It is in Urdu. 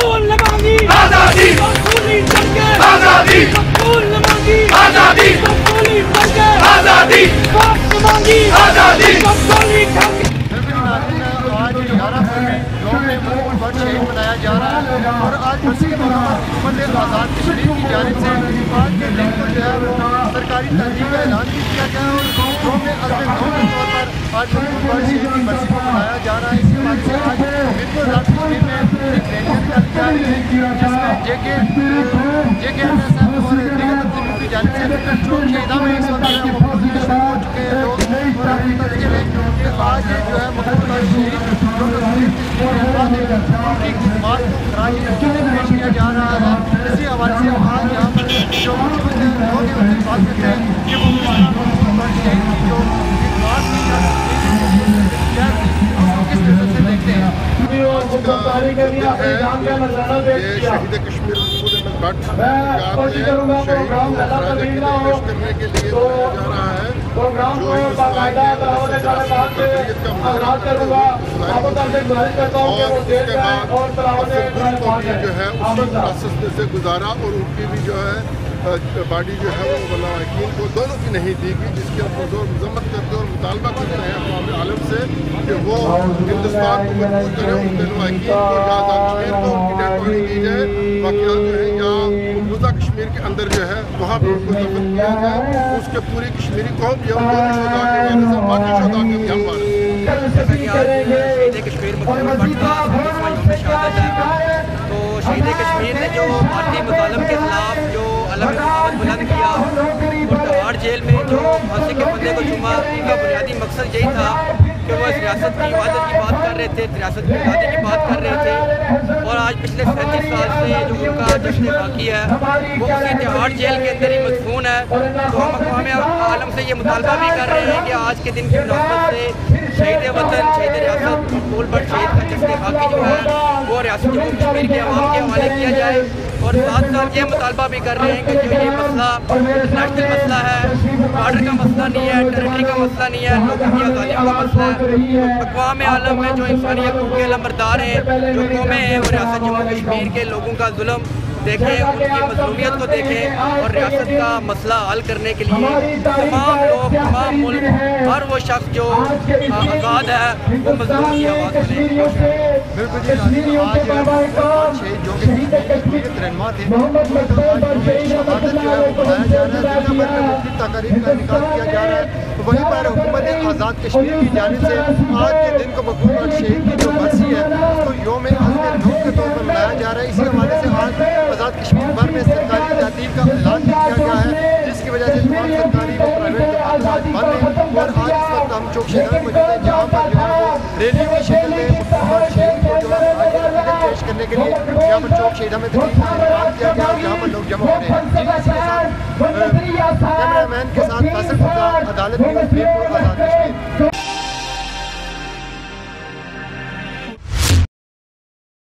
مقبول نہ مانگی آزادی، مقبولی کر کے آزادی، مقبول نہ مانگی آزادی، مقبولی کر کے آزادی، باپ نہ مانگی آزادی۔ مقبولی کر کے آج 11 فروری یوم مقبول بٹ شہید منایا جا رہا ہے اور آج برسی کے موقع پر حکومت آزاد کشمیر کی جانب سے آج کے دن کو جو ہے وہ سرکاری تعطیل کا اعلان بھی کیا گیا ہے اور یوم عزم نو کے طور پر آج مقبول بٹ شہید کی برسی کو منایا جا رہا ہے۔ اسی حوالے سے آج بالکل آزاد کشمیر میں ایک ریلی نکالی جا رہی ہے جس میں جے کے ایم ایس ایف اور دیگر تنظیموں کی جانب سے چوک شہیدہ میں اس وقت شروع ہو چکے ہیں لوگ اور آپ بتا دیجیے کہ آج جو ہے مقبول بٹ شہید جو تصویر ان کی خدمات کو خراج عقیدت پیش کیا جا رہا ہے۔ اسی حوالے سے آج یہاں پر جو موجود ہیں لوگ ان سے بات کرتے ہیں کہ وہ کس طرح مقبول بٹ شہید کی جو خدمات کی جا سکتی ہے کس نظر سے دیکھتے ہیں۔ آج کا دن ہے یہ شہید کشمیر مقبول احمد بٹ یاد ہے شہید کو خراج عقیدت پیش کرنے کے لیے منایا جا رہا ہے جو ہندوستان کے قابلیت کا مظاہرہ کرتے ہوئے اور اس کے بعد افضل کو بھی جو ہے اس وقت پروسیس سے گزارا اور ان کی بھی جو ہے باڈی جو ہے وہ ملاحقین کو دونوں کی نہیں دی گئی جس کی ہم زور مذمت کرتے اور مطالبہ کرتے ہیں اقوام عالم سے کہ وہ ہندوستان کو مضبوط کرے ان کے لواحقین کو یا آزاد کشمیر کو ان کی ڈیڈ باڈی دی جائے واقعات جو ہے یا مقبوضہ کشمیر کے اندر جو ہے وہاں پہ ان کو دفن کیا جائے اس کے پوری کشمیری قوم یا ان دونوں شہداء کے والے سے باقی شہداء کے بھی ہم والے شہید کشمیر مقبول بٹ کا 25واں یوم شہادت ہے تو شہید کشمیر نے جو بھارتی مظالم کے خلاف جو علم بغاوت بلند کیا اور تہاڑ جیل میں جو پھانسی کے بندے کو چوما ان کا بنیادی مقصد یہی تھا کہ وہ اس ریاست کی حفاظت کی بات کر رہے تھے ریاست کی آزادی کی بات کر رہے تھے اور آج پچھلے 37 سال سے جو ان کا جشن باقی ہے وہ اسی تہاڑ جیل کے اندر ہی مدفون ہے تو ہم اقوام عالم سے یہ مطالبہ بھی کر رہے ہیں کہ آج کے دن کی مناسبت سے شہید وطن شہید ریاست مقبول بٹ شہید کا جشن باقی جو ہے وہ ریاست جموں کشمیر کے عوام کے حوالے کیا جائے اور ساتھ ساتھ یہ مطالبہ بھی کر رہے ہیں کہ جو یہ مسئلہ نیشنل مسئلہ ہے بارڈر کا مسئلہ نہیں ہے ٹیریٹری کا مسئلہ نہیں ہے لوگوں کی آزادیوں کا مسئلہ ہے اقوام عالم میں جو انسانی حقوق کے علمبردار ہیں جو قومیں ہیں وہ ریاست جموں کشمیر کے لوگوں کا ظلم دیکھیں ان کی مظلومیت کو دیکھیں اور ریاست کا مسئلہ حل کرنے کے لیے تمام لوگ تمام ملک ہر وہ شخص جو آزاد ہے وہ مظلوم کی آواز بنے۔ بالکل جی آج شہید جو کہ جمہوریت رہنما تھے شہادت جو ہے وہ منایا جا رہا ہے دنیا بھر میں مختلف تقاریب کا انعقاد کیا جا رہا ہے تو وہیں پر حکومت آزاد کشمیر کی جانب سے آج کے دن کو مقبول بٹ شہید کی جو برسی ہے اس کو یوم عزم نو کے طور پر منایا جا رہا ہے۔ اسی حوالے سے آج آزاد کشمیر بھر میں سرکاری تعطیل کا اعلان کیا گیا ہے جس کی وجہ سے تمام سرکاری و پرائیویٹ دفاتر بند ہیں اور آج اس وقت ہم چوک شہیدہ میں موجود ہیں جہاں پر جو ہے وہ ریلی کی شکل میں مقبول بٹ شہید کو جو ہے آج عقیدت پیش کرنے کے لیے یہاں پر چوک شہیدہ میں تقریب کا انعقاد کیا گیا اور یہاں پر لوگ جمع ہو رہے ہیں۔ جی اسی کے ساتھ کیمرہ مین کے ساتھ فیصل عدالت نیوز